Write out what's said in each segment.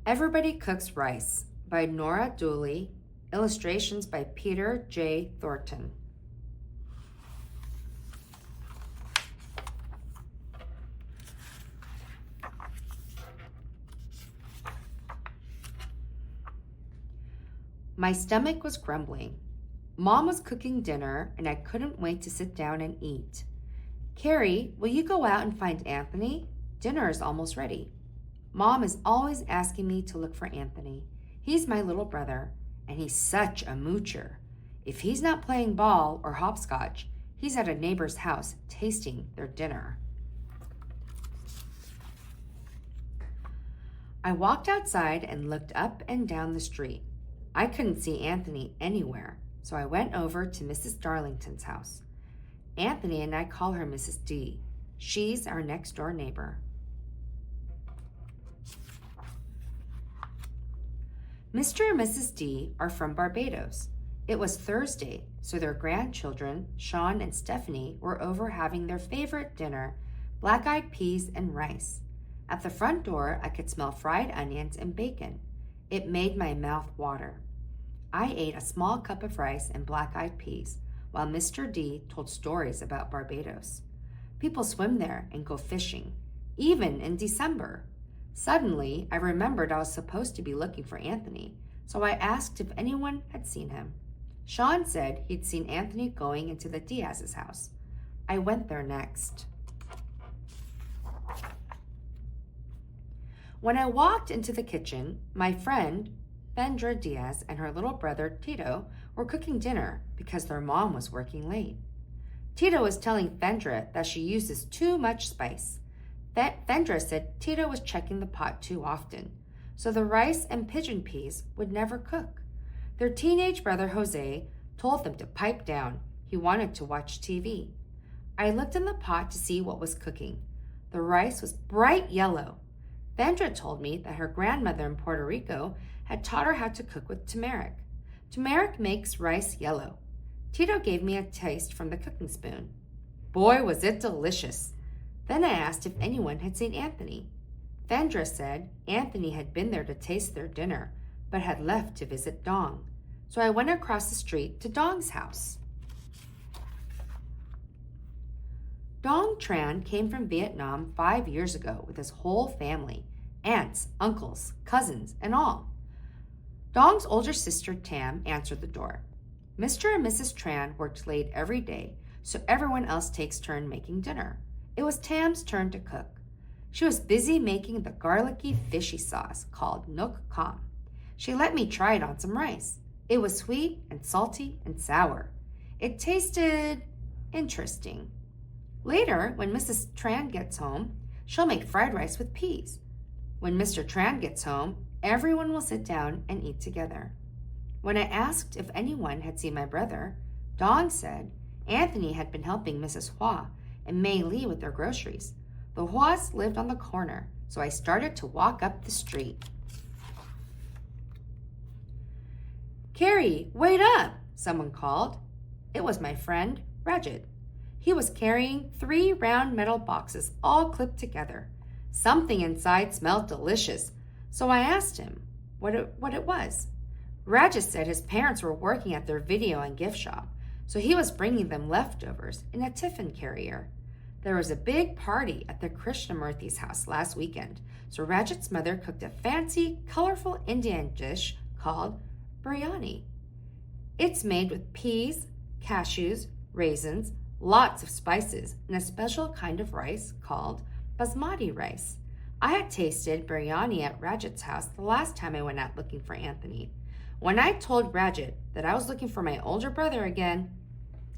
Everybody Cooks Rice by Nora Dooley, illustrations by Peter J. Thornton. My stomach was grumbling. Mom was cooking dinner, and I couldn't wait to sit down and eat. Carrie, will you go out and find Anthony? Dinner is almost ready. Mom is always asking me to look for Anthony. He's my little brother, and he's such a moocher. If he's not playing ball or hopscotch, he's at a neighbor's house tasting their dinner. I walked outside and looked up and down the street. I couldn't see Anthony anywhere, so I went over to Mrs. Darlington's house. Anthony and I call her Mrs. D. She's our next door neighbor. Mr. and Mrs. D are from Barbados. It was Thursday, so their grandchildren, Sean and Stephanie, were over having their favorite dinner, black-eyed peas and rice. At the front door, I could smell fried onions and bacon. It made my mouth water. I ate a small cup of rice and black-eyed peas, while Mr. D told stories about Barbados. People swim there and go fishing, even in December. Suddenly, I remembered I was supposed to be looking for Anthony, so I asked if anyone had seen him. Sean said he'd seen Anthony going into the Diaz's house. I went there next. When I walked into the kitchen, my friend, Vendra Diaz, and her little brother, Tito, were cooking dinner because their mom was working late. Tito was telling Vendra that she uses too much spice. Vendra said Tito was checking the pot too often, so the rice and pigeon peas would never cook. Their teenage brother, Jose, told them to pipe down. He wanted to watch TV. I looked in the pot to see what was cooking. The rice was bright yellow. Vendra told me that her grandmother in Puerto Rico had taught her how to cook with turmeric. Turmeric makes rice yellow. Tito gave me a taste from the cooking spoon. Boy, was it delicious. Then I asked if anyone had seen Anthony. Vendra said Anthony had been there to taste their dinner, but had left to visit Dong. So I went across the street to Dong's house. Dong Tran came from Vietnam 5 years ago with his whole family, aunts, uncles, cousins, and all. Dong's older sister, Tam, answered the door. Mr. and Mrs. Tran worked late every day, so everyone else takes turn making dinner. It was Tam's turn to cook. She was busy making the garlicky fishy sauce called Nok Kam. She let me try it on some rice. It was sweet and salty and sour. It tasted interesting. Later, when Mrs. Tran gets home, she'll make fried rice with peas. When Mr. Tran gets home, everyone will sit down and eat together. When I asked if anyone had seen my brother, Dong said Anthony had been helping Mrs. Hua and Mei Li with their groceries. The Huas lived on the corner, so I started to walk up the street. Carrie, wait up, someone called. It was my friend, Rajat. He was carrying 3 round metal boxes all clipped together. Something inside smelled delicious, so I asked him what it was. Rajat said his parents were working at their video and gift shop, so he was bringing them leftovers in a tiffin carrier. There was a big party at the Krishnamurthi's house last weekend, so Rajat's mother cooked a fancy, colorful Indian dish called biryani. It's made with peas, cashews, raisins, lots of spices, and a special kind of rice called basmati rice. I had tasted biryani at Rajat's house the last time I went out looking for Anthony. When I told Rajat that I was looking for my older brother again,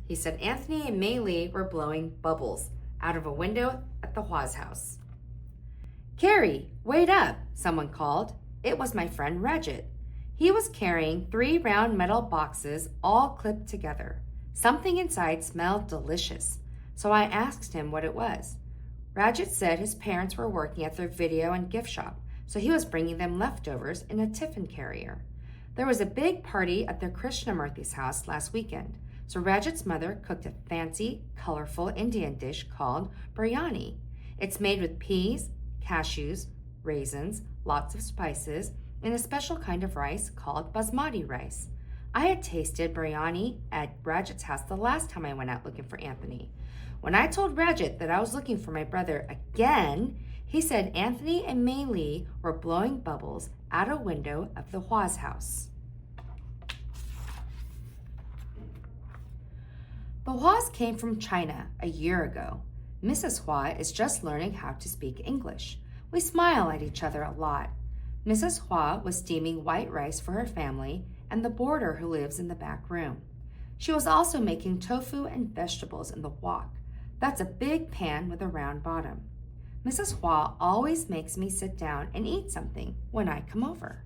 he said Anthony and Mei Li were blowing bubbles out of a window at the Hua's house. Carrie, wait up, someone called. It was my friend Rajat. He was carrying 3 round metal boxes all clipped together. Something inside smelled delicious, so I asked him what it was. Rajat said his parents were working at their video and gift shop, so he was bringing them leftovers in a tiffin carrier. There was a big party at the Krishnamurthi's house last weekend, so Rajat's mother cooked a fancy, colorful Indian dish called biryani. It's made with peas, cashews, raisins, lots of spices, and a special kind of rice called basmati rice. I had tasted biryani at Rajat's house the last time I went out looking for Anthony. When I told Rajat that I was looking for my brother again, he said Anthony and Mei Li were blowing bubbles out a window of the Hua's house. The Huas came from China a year ago. Mrs. Hua is just learning how to speak English. We smile at each other a lot. Mrs. Hua was steaming white rice for her family and the boarder who lives in the back room. She was also making tofu and vegetables in the wok. That's a big pan with a round bottom. Mrs. Hua always makes me sit down and eat something when I come over.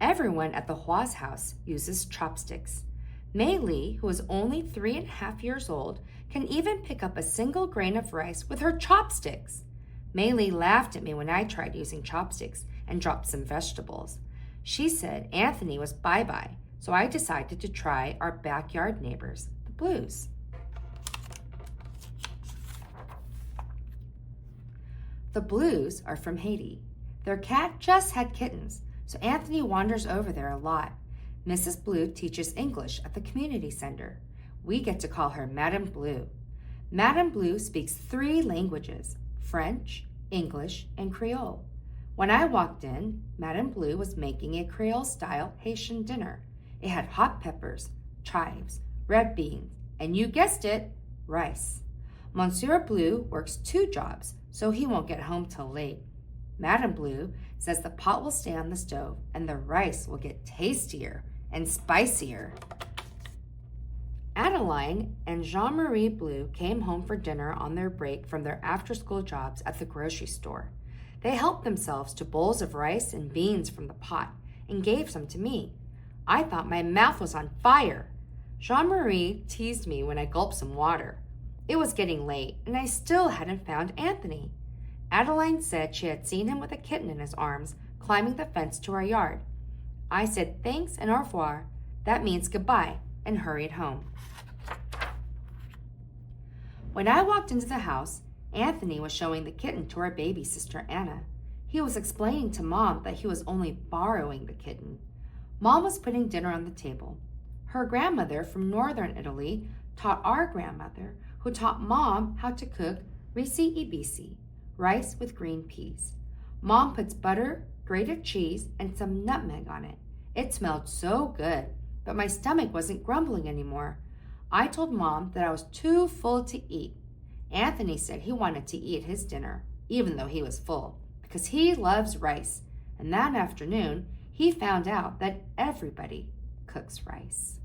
Everyone at the Hua's house uses chopsticks. Mei Li, who is only 3.5 years old, can even pick up a single grain of rice with her chopsticks. Mei Li laughed at me when I tried using chopsticks and dropped some vegetables. She said Anthony was bye-bye, so I decided to try our backyard neighbors, the Blues. The Blues are from Haiti. Their cat just had kittens, so Anthony wanders over there a lot. Mrs. Blue teaches English at the community center. We get to call her Madame Blue. Madame Blue speaks 3 languages, French, English, and Creole. When I walked in, Madame Blue was making a Creole-style Haitian dinner. It had hot peppers, chives, red beans, and you guessed it, rice. Monsieur Blue works 2 jobs, so he won't get home till late. Madame Blue says the pot will stay on the stove and the rice will get tastier and spicier. Adeline and Jean-Marie Blue came home for dinner on their break from their after-school jobs at the grocery store. They helped themselves to bowls of rice and beans from the pot and gave some to me. I thought my mouth was on fire. Jean-Marie teased me when I gulped some water. It was getting late and I still hadn't found Anthony. Adeline said she had seen him with a kitten in his arms climbing the fence to our yard. I said thanks and au revoir, that means goodbye, and hurried home. When I walked into the house, Anthony was showing the kitten to our baby sister Anna. He was explaining to Mom that he was only borrowing the kitten. Mom was putting dinner on the table. Her grandmother from northern Italy taught our grandmother, who taught Mom how to cook risi e bisi, rice with green peas. Mom puts butter, grated cheese, and some nutmeg on it. It smelled so good, but my stomach wasn't grumbling anymore. I told Mom that I was too full to eat. Anthony said he wanted to eat his dinner, even though he was full, because he loves rice. And that afternoon, he found out that everybody cooks rice.